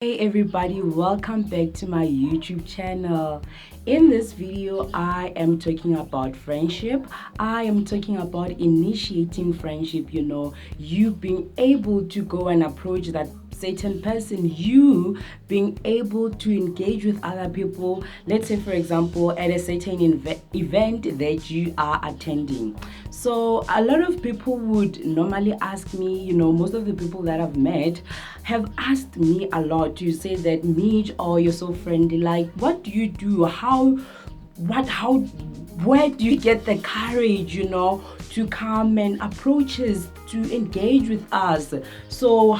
Hey everybody, welcome back to my YouTube channel. In this video, I am talking about friendship. I am talking about initiating friendship, you being able to go and approach that certain person, you being able to engage with other people, let's say for example at a certain event that you are attending. So a lot of people would normally ask me, most of the people that I've met have asked me a lot to say that, Mitch, oh, you're so friendly, like what do you do, where do you get the courage, to come and approach us, to engage with us? So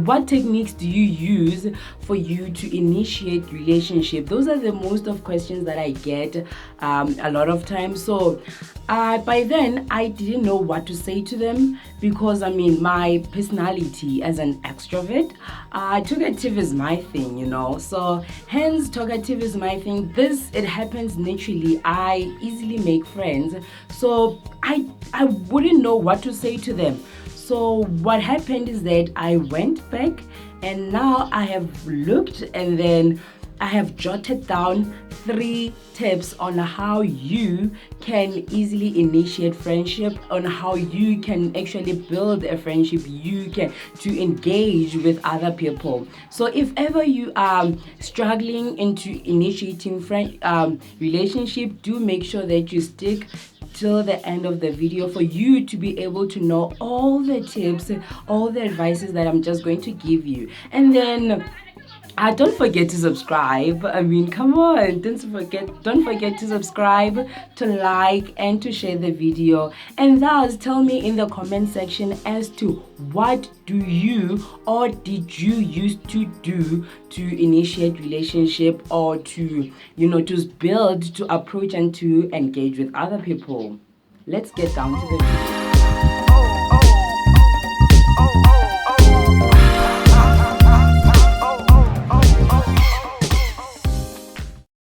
what techniques do you use for you to initiate relationship? Those are the most of questions that I get a lot of times. So by then I didn't know what to say to them, because my personality as an extrovert, talkative is my thing, so hence talkative is my thing. It happens naturally. I easily make friends, so I wouldn't know what to say to them. So what happened is that I went back, and now I have looked, and then I have jotted down 3 tips on how you can easily initiate friendship, on how you can actually build a friendship, to engage with other people. So if ever you are struggling into initiating relationship, do make sure that you stick till the end of the video for you to be able to know all the tips, all the advices that I'm just going to give you. And then don't forget to subscribe. Come on, don't forget to subscribe, to like, and to share the video. And thus tell me in the comment section as to what do you or did you used to do to initiate relationship, or to to build, to approach, and to engage with other people. Let's get down to the video.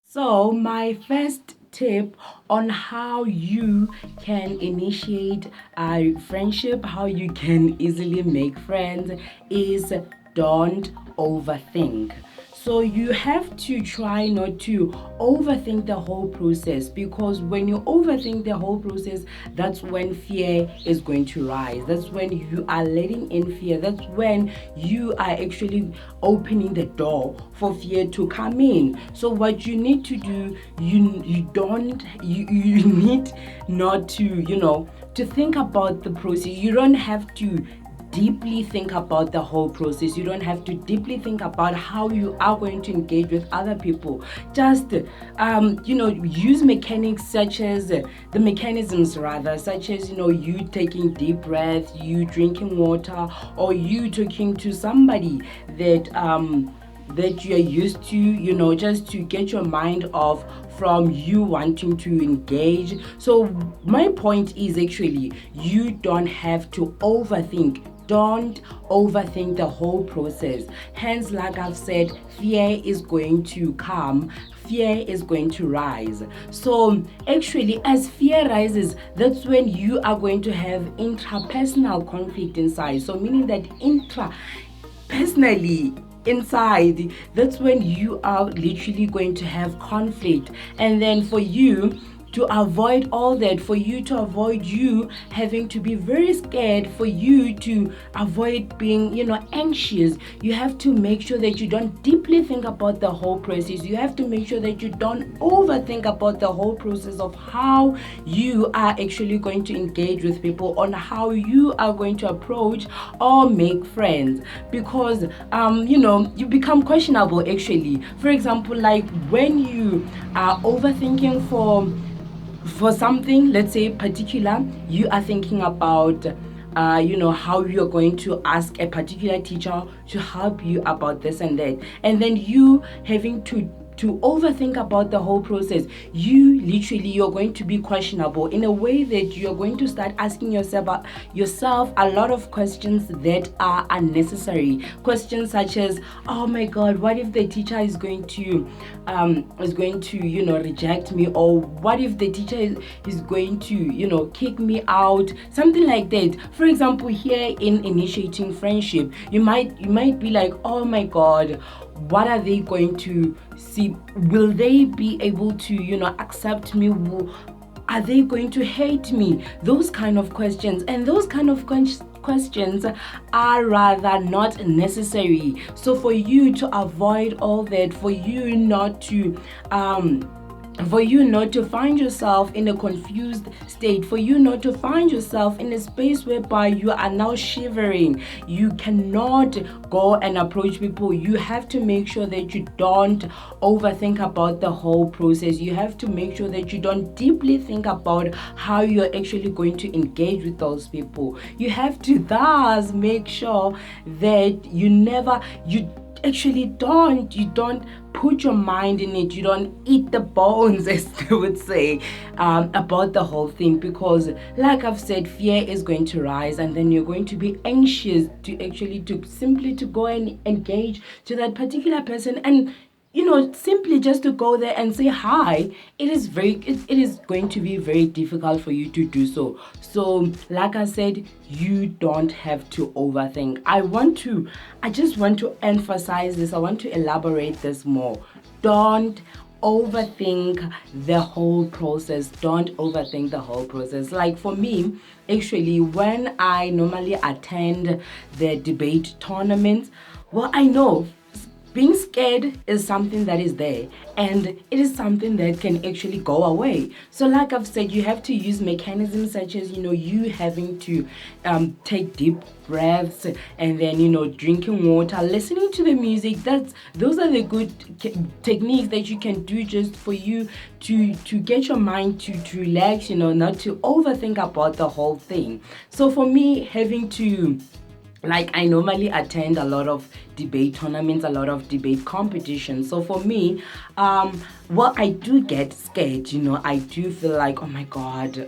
So my first tip on how you can initiate a friendship, how you can easily make friends, is don't overthink. So you have to try not to overthink the whole process, because when you overthink the whole process, that's when fear is going to rise. That's when you are letting in fear. That's when you are actually opening the door for fear to come in. So what you need to do, you need not to think about the process. You don't have to deeply think about the whole process. You don't have to deeply think about how you are going to engage with other people. Just use mechanics such as you taking deep breath, you drinking water, or you talking to somebody that you're used to, just to get your mind off from you wanting to engage. So my point is, actually, you don't have to overthink. Don't overthink the whole process. Hence, like I've said, fear is going to come. Fear is going to rise. So actually, as fear rises, that's when you are going to have intrapersonal conflict inside. So meaning that personally inside, that's when you are literally going to have conflict. And then for you to avoid all that, for you to avoid you having to be very scared, for you to avoid being anxious, you have to make sure that you don't deeply think about the whole process. You have to make sure that you don't overthink about the whole process of how you are actually going to engage with people, on how you are going to approach or make friends, because you become questionable. Actually, for example, like when you are overthinking for something, let's say particular, you are thinking about how you're going to ask a particular teacher to help you about this and that, and then you having to to overthink about the whole process, you're going to be questionable in a way that you're going to start asking yourself a lot of questions that are unnecessary. Questions such as, oh my God, what if the teacher is going to reject me, or what if the teacher is going to kick me out, something like that. For example, here in initiating friendship, you might be like, oh my God, what are they going to see? Will they be able to accept me? Are they going to hate me? Those kind of questions. And those kind of questions are rather not necessary. So for you to avoid all that, for you not to find yourself in a confused state, for you not to find yourself in a space whereby you are now shivering, you cannot go and approach people. You have to make sure that you don't overthink about the whole process. You have to make sure that you don't deeply think about how you're actually going to engage with those people. You have to thus make sure that you don't put your mind in it. You don't eat the bones, as they would say, about the whole thing, because like I've said, fear is going to rise, and then you're going to be anxious to go and engage to that particular person, and simply just to go there and say hi, it is going to be very difficult for you to do so. So like I said, you don't have to overthink. I just want to emphasize this. I want to elaborate this more. Don't overthink the whole process. Don't overthink the whole process. Like for me, actually, when I normally attend the debate tournaments, well, I know being scared is something that is there, and it is something that can actually go away. So like I've said, you have to use mechanisms such as you having to take deep breaths, and then drinking water, listening to the music. Those are the good techniques that you can do just for you to get your mind to relax, not to overthink about the whole thing. So for me, having to, I normally attend a lot of debate tournaments, a lot of debate competitions. So for me, I do get scared, I do feel like, oh my God,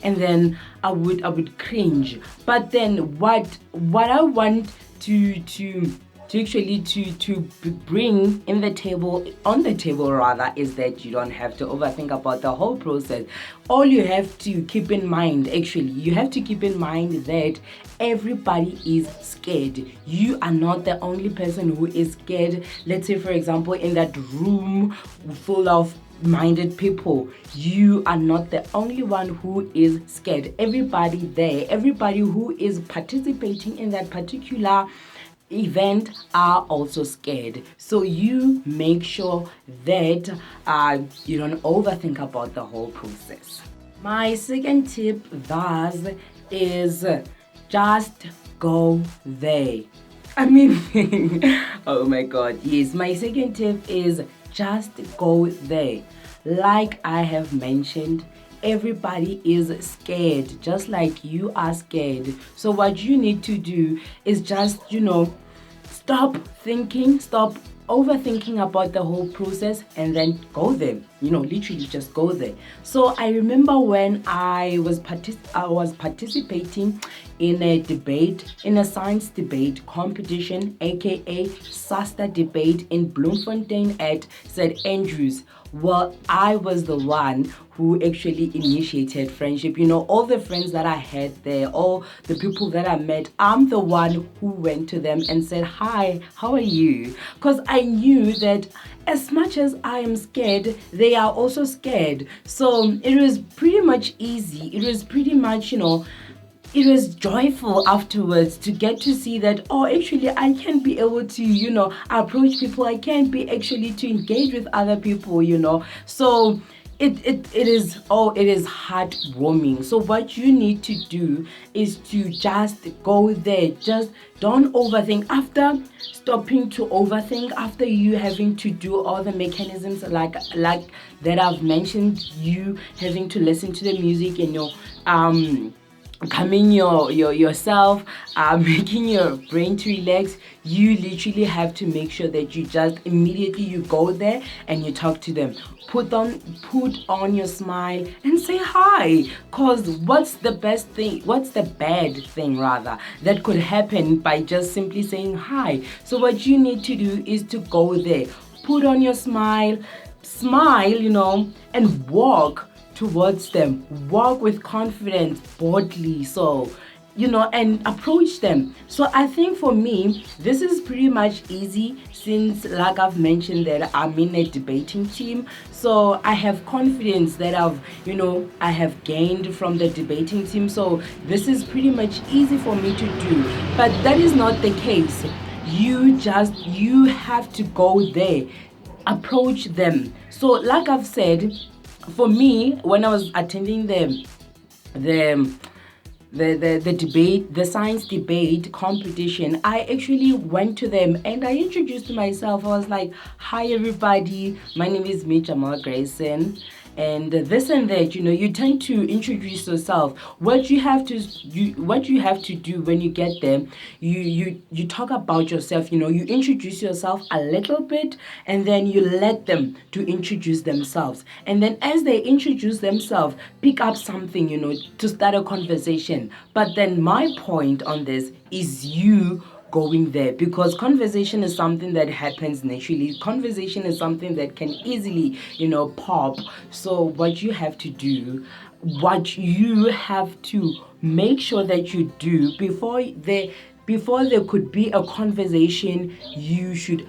and then I would cringe. But then what I want to bring on the table rather, is that you don't have to overthink about the whole process. All you have to keep in mind, that everybody is scared. You are not the only person who is scared. Let's say, for example, in that room full of minded people, you are not the only one who is scared. Everybody there, everybody who is participating in that particular event are also scared. So you make sure that you don't overthink about the whole process. My second tip thus is just go there. Oh my God, yes, my second tip is just go there. Like I have mentioned, everybody is scared, just like you are scared. So what you need to do is just, stop overthinking about the whole process, and then go there. Literally just go there. So I remember when I was participating in a science debate competition, aka SASTA debate in Bloemfontein at St. Andrews. Well, I was the one who actually initiated friendship. All the friends that I had there, all the people that I met, I'm the one who went to them and said, hi, how are you? Because I knew that as much as I am scared, they are also scared. So it was pretty much easy. It was pretty much, it was joyful afterwards to get to see that, actually I can be able to, approach people. I can be actually to engage with other people, So it is heartwarming. So what you need to do is to just go there. Just don't overthink. After stopping to overthink, after you having to do all the mechanisms like that I've mentioned, you having to listen to the music and calming yourself, making your brain to relax. You literally have to make sure that you just immediately you go there and you talk to them. Put on your smile and say hi. Cause what's the bad thing rather that could happen by just simply saying hi? So what you need to do is to go there, put on your smile, and walk towards them. Walk with confidence, boldly, and approach them. So I think for me, this is pretty much easy since, like I've mentioned, that I'm in a debating team. So I have confidence that I have gained from the debating team. So this is pretty much easy for me to do. But that is not the case. You have to go there, approach them. So like I've said, for me, when I was attending the debate, the science debate competition, I actually went to them and I introduced myself. I was like, hi everybody, my name is Jamal Grayson, and this and that. You tend to introduce yourself. What you have to do when you get there, you talk about yourself. You introduce yourself a little bit, and then you let them to introduce themselves, and then as they introduce themselves, pick up something to start a conversation. But then my point on this is you going there, because conversation is something that happens naturally. Conversation is something that can easily pop. So what you have to make sure that you do before there could be a conversation, you should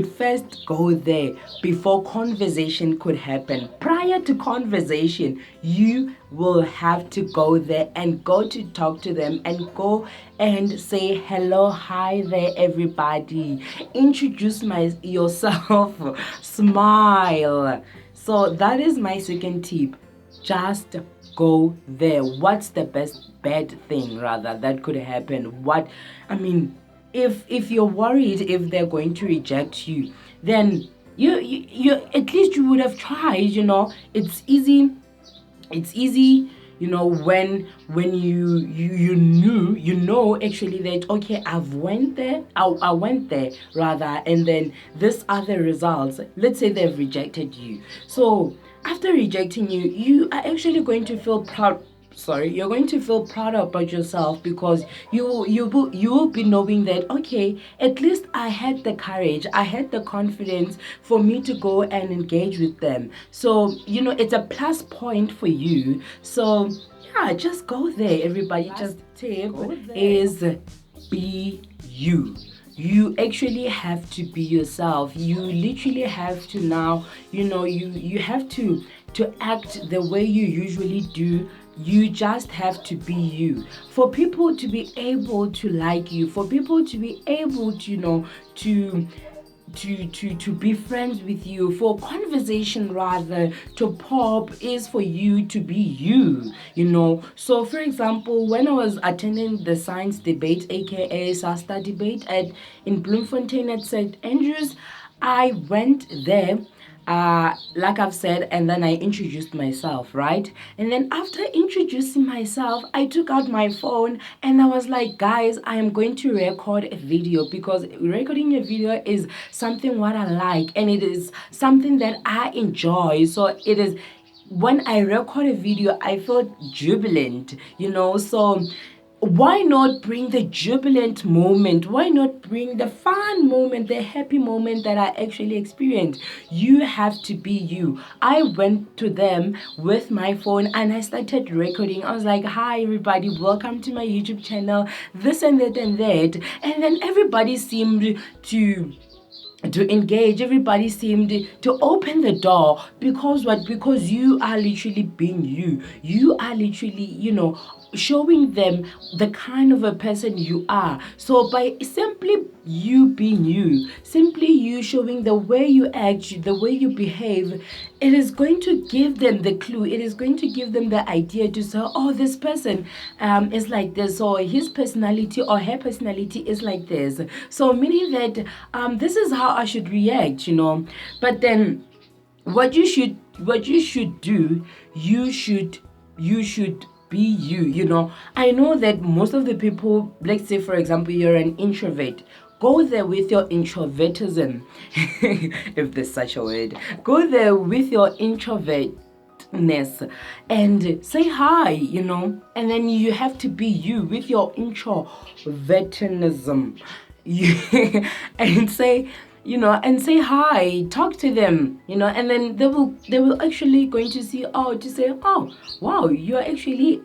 first go there before conversation could happen. Prior to conversation, you will have to go there and go to talk to them and go and say hello, hi there everybody, introduce yourself, smile. So that is my second tip. Just go there. What's the bad thing rather that could happen? If you're worried if they're going to reject you, then you at least you would have tried. It's easy when you know actually that, okay, I went there rather, and then this are the results. Let's say they've rejected you. So after rejecting you, you are actually going to feel proud. You're going to feel proud about yourself, because you will be knowing that, okay, at least I had the courage, I had the confidence for me to go and engage with them. So it's a plus point for you. So yeah, just go there, everybody. Just tip is be you. You actually have to be yourself. You literally have to now, you have to act the way you usually do. You just have to be you. For people to be able to like you, for people to be able to, to be friends with you, for conversation rather to pop, is for you to be you. So for example, when I was attending the science debate, aka SASTA debate in Bloemfontein at St. Andrews, I went there, like I've said, and then I introduced myself, right? And then after introducing myself, I took out my phone and I was like, guys, I am going to record a video, because recording a video is something what I like, and it is something that I enjoy. So it is, when I record a video, I feel jubilant, so why not bring the jubilant moment? Why not bring the fun moment, the happy moment that I actually experienced? You have to be you. I went to them with my phone and I started recording. I was like, hi everybody, welcome to my YouTube channel, this and that and that. And then everybody seemed to engage. Everybody seemed to open the door, because you are literally being you are literally showing them the kind of a person you are. So by simply you being you, simply you showing the way you act, the way you behave, it is going to give them the clue. It is going to give them the idea to say, oh, this person is like this, or his personality or her personality is like this. So meaning that this is how I should react, But then what you should do, you should be you. You know, I know that most of the people, let's say for example you're an introvert, go there with your introvertism, if there's such a word. Go there with your introvertness and say hi, you know, and then you have to be you with your introvertinism. And say, you know, and say hi, talk to them, you know, and then they will actually going to see, oh, to say, oh wow, you're actually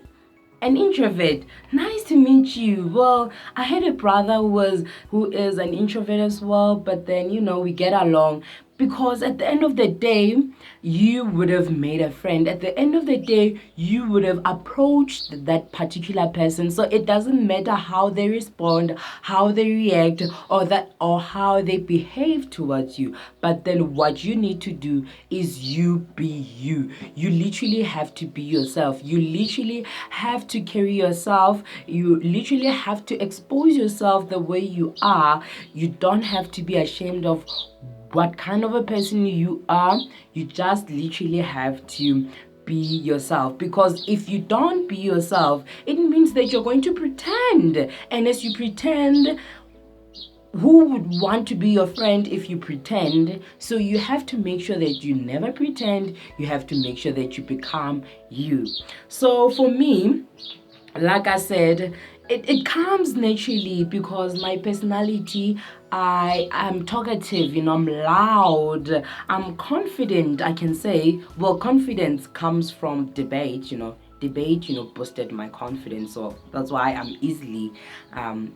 an introvert. Nice to meet you. Well, I had a brother who is an introvert as well, but then, you know, we get along, because at the end of the day you would have made a friend. At the end of the day you would have approached that particular person. So it doesn't matter how they respond, how they react, or how they behave towards you, but then what you need to do is you be you. You literally have to be yourself. You literally have to carry yourself. You literally have to expose yourself the way you are. You don't have to be ashamed of what kind of a person you are. You just literally have to be yourself, because if you don't be yourself, it means that you're going to pretend, and as you pretend, who would want to be your friend if you pretend? So you have to make sure that you never pretend. You have to make sure that you become you. So for me, like I said, it comes naturally because my personality, I am talkative, you know, I'm loud, I'm confident, I can say. Well, confidence comes from debate, you know. Debate, you know, boosted my confidence, so that's why I'm easily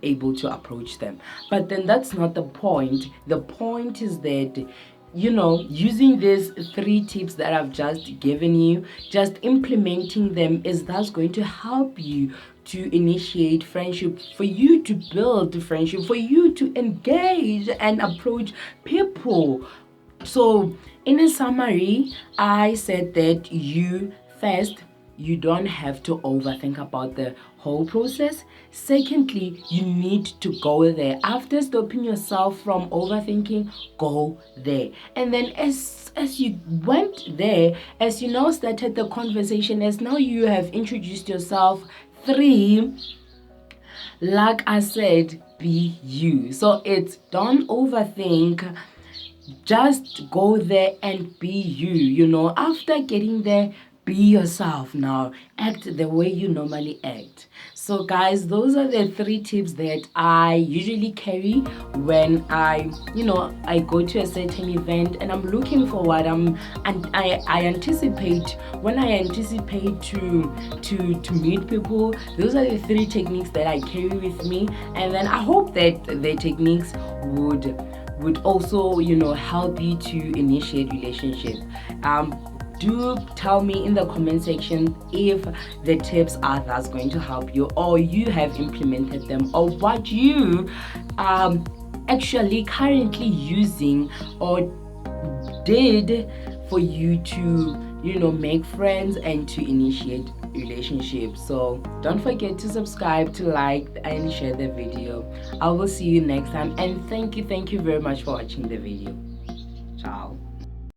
able to approach them. But then that's not the point. The point is that, you know, using these 3 tips that I've just given you, just implementing them is thus going to help you to initiate friendship, for you to build friendship, for you to engage and approach people. So in a summary, I said that you don't have to overthink about the whole process. Secondly, you need to go there. After stopping yourself from overthinking, go there. And then as you went there, as you now started the conversation, as now you have introduced yourself, 3, like I said, be you. So it's don't overthink. Just go there and be you. You know, after getting there, be yourself now. Act the way you normally act. So guys, those are the 3 tips that I usually carry when I go to a certain event and I'm looking forward. I anticipate, when I anticipate to meet people. Those are the 3 techniques that I carry with me, and then I hope that the techniques would also, you know, help you to initiate relationships. Do tell me in the comment section if the tips are thus going to help you, or you have implemented them, or what you actually currently using or did for you to, you know, make friends and to initiate relationships. So don't forget to subscribe, to like and share the video. I will see you next time, and thank you very much for watching the video. Ciao.